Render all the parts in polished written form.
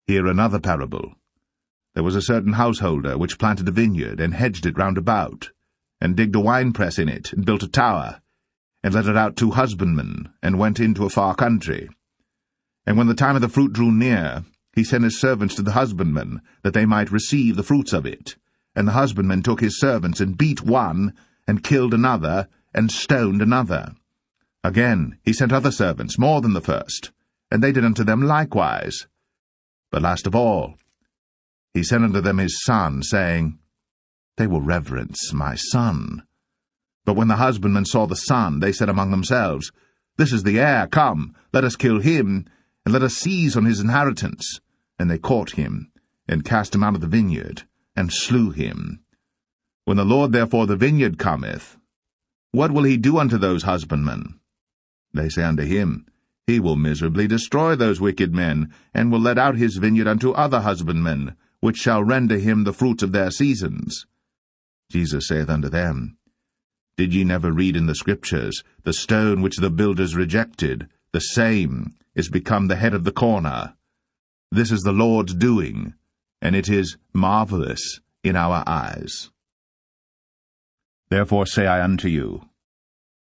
Hear another parable. There was a certain householder which planted a vineyard, and hedged it round about, and digged a winepress in it, and built a tower, and let it out to husbandmen, and went into a far country. And when the time of the fruit drew near, he sent his servants to the husbandmen, that they might receive the fruits of it. And the husbandman took his servants, and beat one, and killed another, and stoned another. Again he sent other servants, more than the first, and they did unto them likewise. But last of all, he sent unto them his son, saying, They will reverence my son. But when the husbandmen saw the son, they said among themselves, This is the heir, come, let us kill him, and let us seize on his inheritance. And they caught him, and cast him out of the vineyard, and slew him. When the Lord therefore of the vineyard cometh, what will he do unto those husbandmen? They say unto him, He will miserably destroy those wicked men, and will let out his vineyard unto other husbandmen, which shall render him the fruits of their seasons. Jesus saith unto them, Did ye never read in the Scriptures, The stone which the builders rejected, the same is become the head of the corner? This is the Lord's doing, and it is marvelous in our eyes. Therefore say I unto you,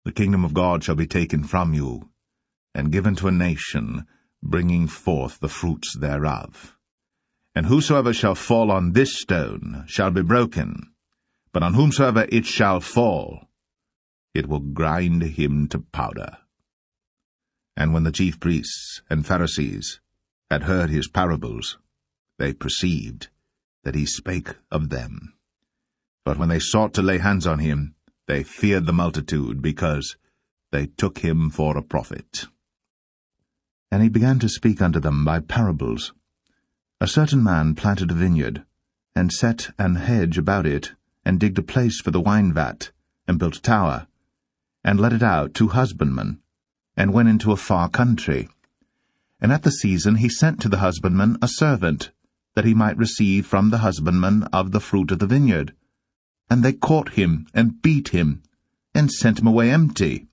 The kingdom of God shall be taken from you, and given to a nation, bringing forth the fruits thereof. And whosoever shall fall on this stone shall be broken, but on whomsoever it shall fall, it will grind him to powder. And when the chief priests and Pharisees had heard his parables, they perceived that he spake of them. But when they sought to lay hands on him, they feared the multitude, because they took him for a prophet. And he began to speak unto them by parables. A certain man planted a vineyard, and set an hedge about it, and digged a place for the wine vat, and built a tower, and let it out to husbandmen, and went into a far country. And at the season he sent to the husbandman a servant, that he might receive from the husbandman of the fruit of the vineyard. And they caught him, and beat him, and sent him away empty.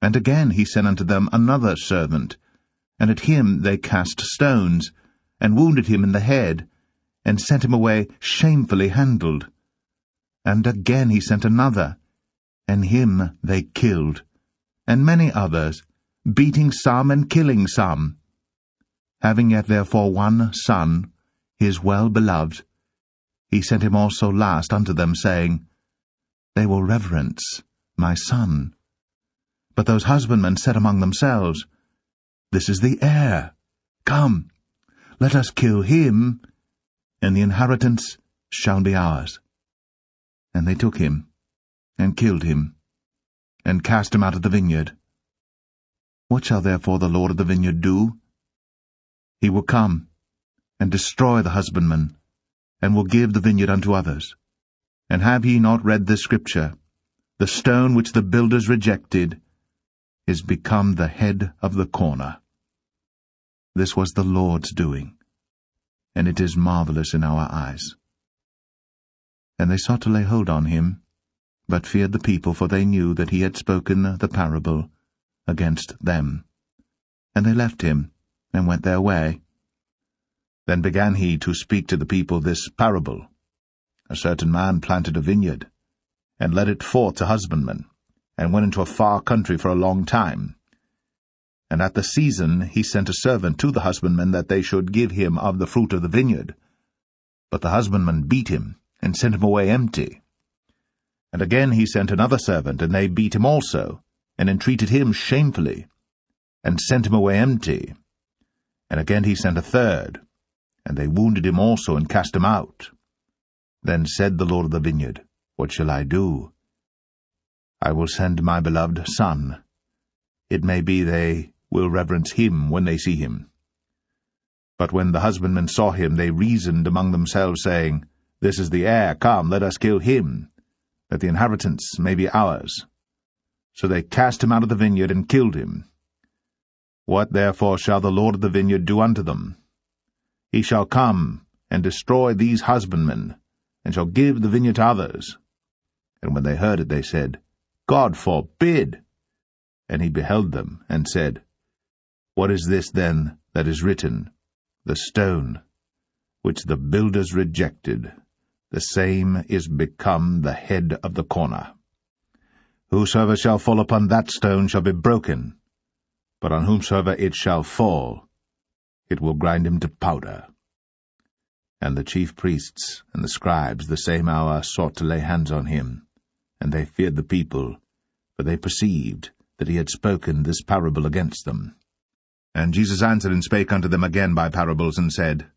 And again he sent unto them another servant, and at him they cast stones, and wounded him in the head, and sent him away shamefully handled. And again he sent another, and him they killed, and many others, beating some and killing some. Having yet therefore one son, his well-beloved, he sent him also last unto them, saying, They will reverence my son. But those husbandmen said among themselves, This is the heir. Come, let us kill him, and the inheritance shall be ours. And they took him, and killed him, and cast him out of the vineyard. What shall therefore the Lord of the vineyard do? He will come, and destroy the husbandman, and will give the vineyard unto others. And have ye not read this scripture? The stone which the builders rejected is become the head of the corner. This was the Lord's doing, and it is marvelous in our eyes. And they sought to lay hold on him, but feared the people, for they knew that he had spoken the parable against them. And they left him, and went their way. Then began he to speak to the people this parable. A certain man planted a vineyard, and led it forth to husbandmen, and went into a far country for a long time. And at the season he sent a servant to the husbandmen, that they should give him of the fruit of the vineyard. But the husbandmen beat him, and sent him away empty. And again he sent another servant, and they beat him also, and entreated him shamefully, and sent him away empty. And again he sent a third, and they wounded him also, and cast him out. Then said the Lord of the vineyard, What shall I do? I will send my beloved son. It may be they will reverence him when they see him. But when the husbandmen saw him, they reasoned among themselves, saying, This is the heir, come, let us kill him, that the inheritance may be ours. So they cast him out of the vineyard, and killed him. What therefore shall the Lord of the vineyard do unto them? He shall come and destroy these husbandmen, and shall give the vineyard to others. And when they heard it, they said, God forbid! And he beheld them, and said, What is this then that is written? The stone which the builders rejected, the same is become the head of the corner. Whosoever shall fall upon that stone shall be broken, but on whomsoever it shall fall, it will grind him to powder. And the chief priests and the scribes the same hour sought to lay hands on him, and they feared the people, for they perceived that he had spoken this parable against them. And Jesus answered and spake unto them again by parables, and said,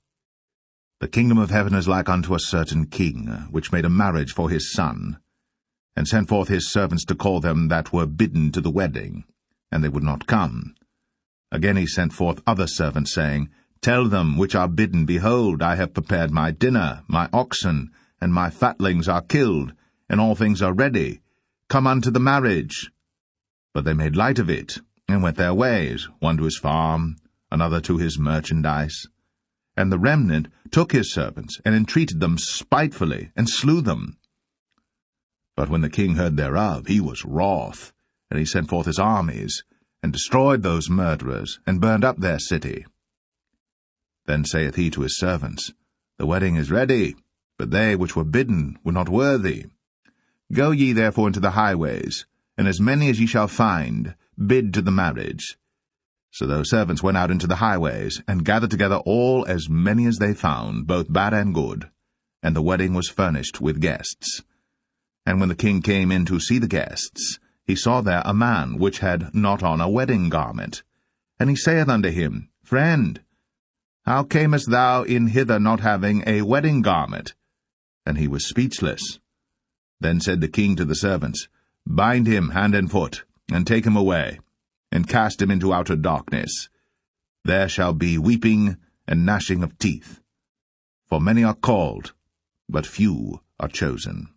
The kingdom of heaven is like unto a certain king, which made a marriage for his son, and sent forth his servants to call them that were bidden to the wedding, and they would not come. Again he sent forth other servants, saying, Tell them which are bidden, Behold, I have prepared my dinner, my oxen, and my fatlings are killed, and all things are ready. Come unto the marriage. But they made light of it, and went their ways, one to his farm, another to his merchandise. And the remnant took his servants, and entreated them spitefully, and slew them. But when the king heard thereof, he was wroth, and he sent forth his armies, and destroyed those murderers, and burned up their city. Then saith he to his servants, The wedding is ready, but they which were bidden were not worthy. Go ye therefore into the highways, and as many as ye shall find, bid to the marriage. So those servants went out into the highways, and gathered together all as many as they found, both bad and good. And the wedding was furnished with guests. And when the king came in to see the guests, he saw there a man which had not on a wedding garment. And he saith unto him, Friend, how camest thou in hither not having a wedding garment? And he was speechless. Then said the king to the servants, Bind him hand and foot, and take him away, and cast him into outer darkness. There shall be weeping and gnashing of teeth. For many are called, but few are chosen.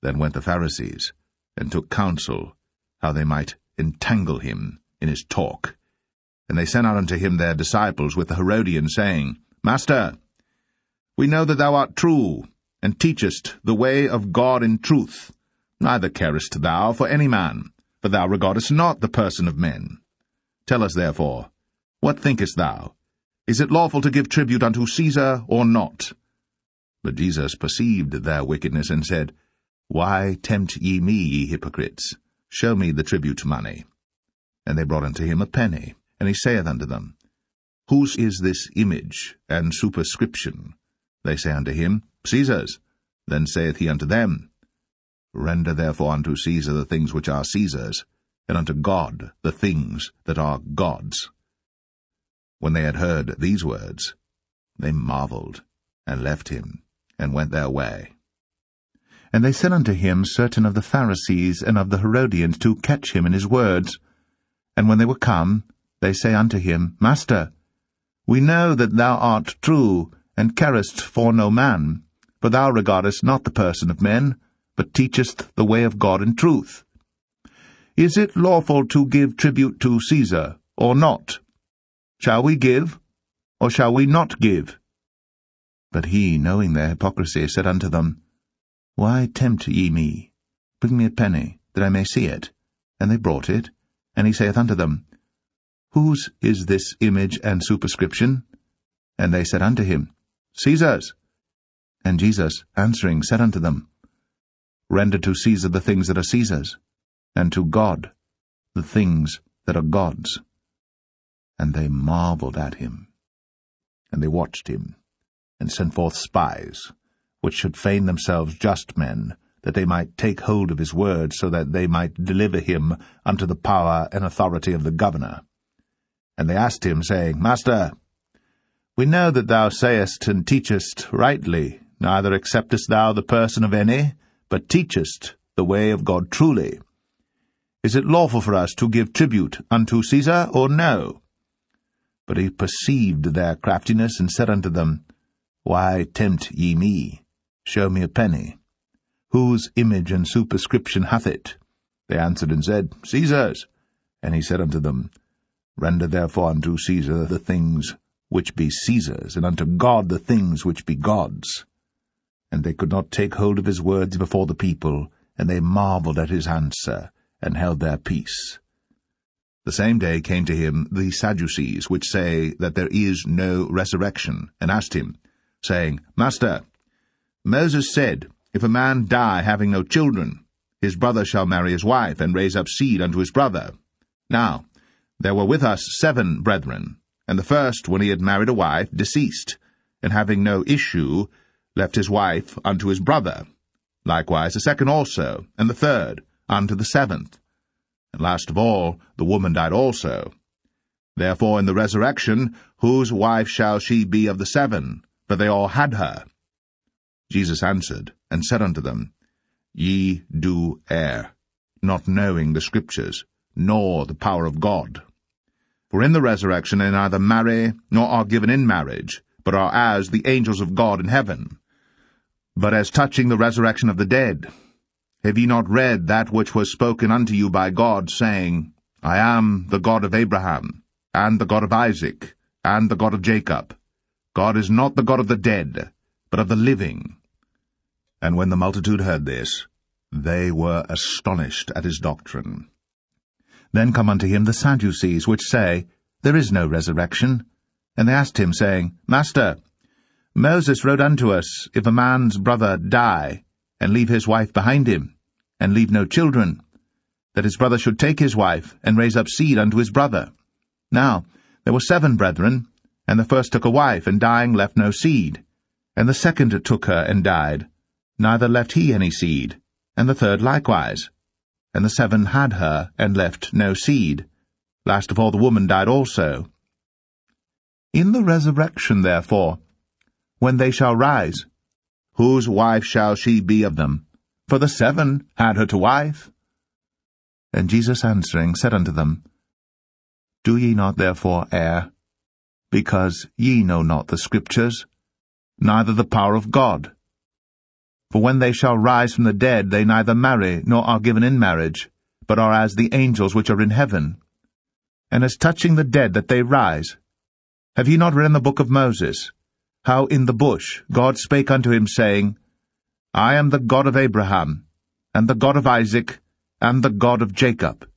Then went the Pharisees, and took counsel, how they might entangle him in his talk. And they sent out unto him their disciples with the Herodians, saying, Master, we know that thou art true, and teachest the way of God in truth. Neither carest thou for any man, for thou regardest not the person of men. Tell us therefore, what thinkest thou? Is it lawful to give tribute unto Caesar, or not? But Jesus perceived their wickedness, and said, Why tempt ye me, ye hypocrites? Show me the tribute money. And they brought unto him a penny. And he saith unto them, Whose is this image and superscription? They say unto him, Caesar's. Then saith he unto them, Render therefore unto Caesar the things which are Caesar's, and unto God the things that are God's. When they had heard these words, they marveled, and left him, and went their way. And they sent unto him certain of the Pharisees and of the Herodians to catch him in his words. And when they were come, they say unto him, Master, we know that thou art true, and carest for no man, for thou regardest not the person of men, but teachest the way of God in truth. Is it lawful to give tribute to Caesar, or not? Shall we give, or shall we not give? But he, knowing their hypocrisy, said unto them, Why tempt ye me? Bring me a penny, that I may see it. And they brought it. And he saith unto them, Whose is this image and superscription? And they said unto him, Caesar's. And Jesus, answering, said unto them, Render to Caesar the things that are Caesar's, and to God the things that are God's. And they marveled at him. And they watched him, and sent forth spies, which should feign themselves just men, that they might take hold of his word, so that they might deliver him unto the power and authority of the governor. And they asked him, saying, Master, we know that thou sayest and teachest rightly, neither acceptest thou the person of any, but teachest the way of God truly. Is it lawful for us to give tribute unto Caesar, or no? But he perceived their craftiness, and said unto them, Why tempt ye me? Show me a penny. Whose image and superscription hath it? They answered and said, Caesar's. And he said unto them, Render therefore unto Caesar the things which be Caesar's, and unto God the things which be God's. And they could not take hold of his words before the people, and they marveled at his answer, and held their peace. The same day came to him the Sadducees, which say that there is no resurrection, and asked him, saying, Master, Moses said, If a man die having no children, his brother shall marry his wife, and raise up seed unto his brother. Now there were with us 7 brethren, and the first, when he had married a wife, deceased, and having no issue, left his wife unto his brother. Likewise the second also, and the third, unto the 7th. And last of all, the woman died also. Therefore in the resurrection, whose wife shall she be of the 7? For they all had her. Jesus answered, and said unto them, Ye do err, not knowing the Scriptures, nor the power of God. For in the resurrection they neither marry, nor are given in marriage, but are as the angels of God in heaven. But as touching the resurrection of the dead, have ye not read that which was spoken unto you by God, saying, I am the God of Abraham, and the God of Isaac, and the God of Jacob? God is not the God of the dead, but of the living. And when the multitude heard this, they were astonished at his doctrine. Then come unto him the Sadducees, which say, There is no resurrection. And they asked him, saying, Master, Moses wrote unto us, If a man's brother die, and leave his wife behind him, and leave no children, that his brother should take his wife, and raise up seed unto his brother. Now there were 7 brethren, and the first took a wife, and dying left no seed. And the second took her, and died, neither left he any seed, and the third likewise. And the 7 had her, and left no seed. Last of all the woman died also. In the resurrection, therefore, when they shall rise, whose wife shall she be of them? For the 7 had her to wife. And Jesus answering said unto them, Do ye not therefore err, because ye know not the Scriptures, neither the power of God? For when they shall rise from the dead, they neither marry, nor are given in marriage, but are as the angels which are in heaven. And as touching the dead that they rise, have ye not read in the book of Moses, how in the bush God spake unto him, saying, I am the God of Abraham, and the God of Isaac, and the God of Jacob?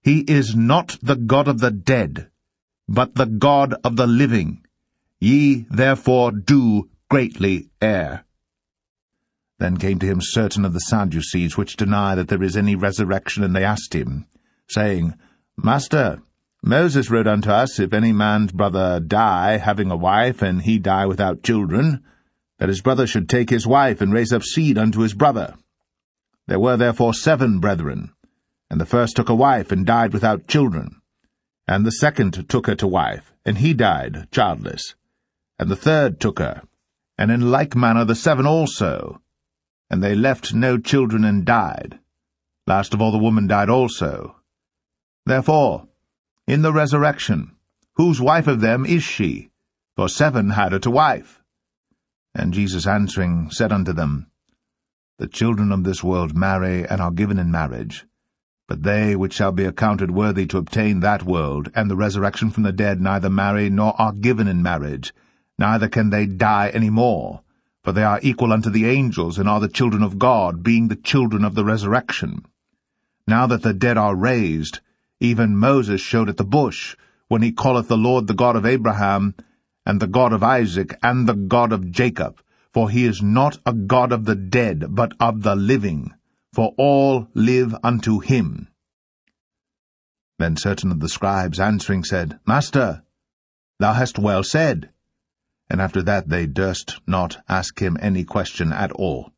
He is not the God of the dead, but the God of the living. Ye therefore do greatly err. Then came to him certain of the Sadducees, which deny that there is any resurrection, and they asked him, saying, Master, Moses wrote unto us, If any man's brother die, having a wife, and he die without children, that his brother should take his wife, and raise up seed unto his brother. There were therefore 7 brethren, and the first took a wife, and died without children. And the second took her to wife, and he died childless. And the third took her, and in like manner the 7 also. And they left no children, and died. Last of all the woman died also. Therefore, in the resurrection, whose wife of them is she? For 7 had her to wife. And Jesus answering said unto them, The children of this world marry, and are given in marriage. But they which shall be accounted worthy to obtain that world, and the resurrection from the dead, neither marry, nor are given in marriage, neither can they die any more. For they are equal unto the angels, and are the children of God, being the children of the resurrection. Now that the dead are raised, even Moses showed at the bush, when he calleth the Lord the God of Abraham, and the God of Isaac, and the God of Jacob. For he is not a God of the dead, but of the living. For all live unto him. Then certain of the scribes answering said, Master, thou hast well said. And after that they durst not ask him any question at all.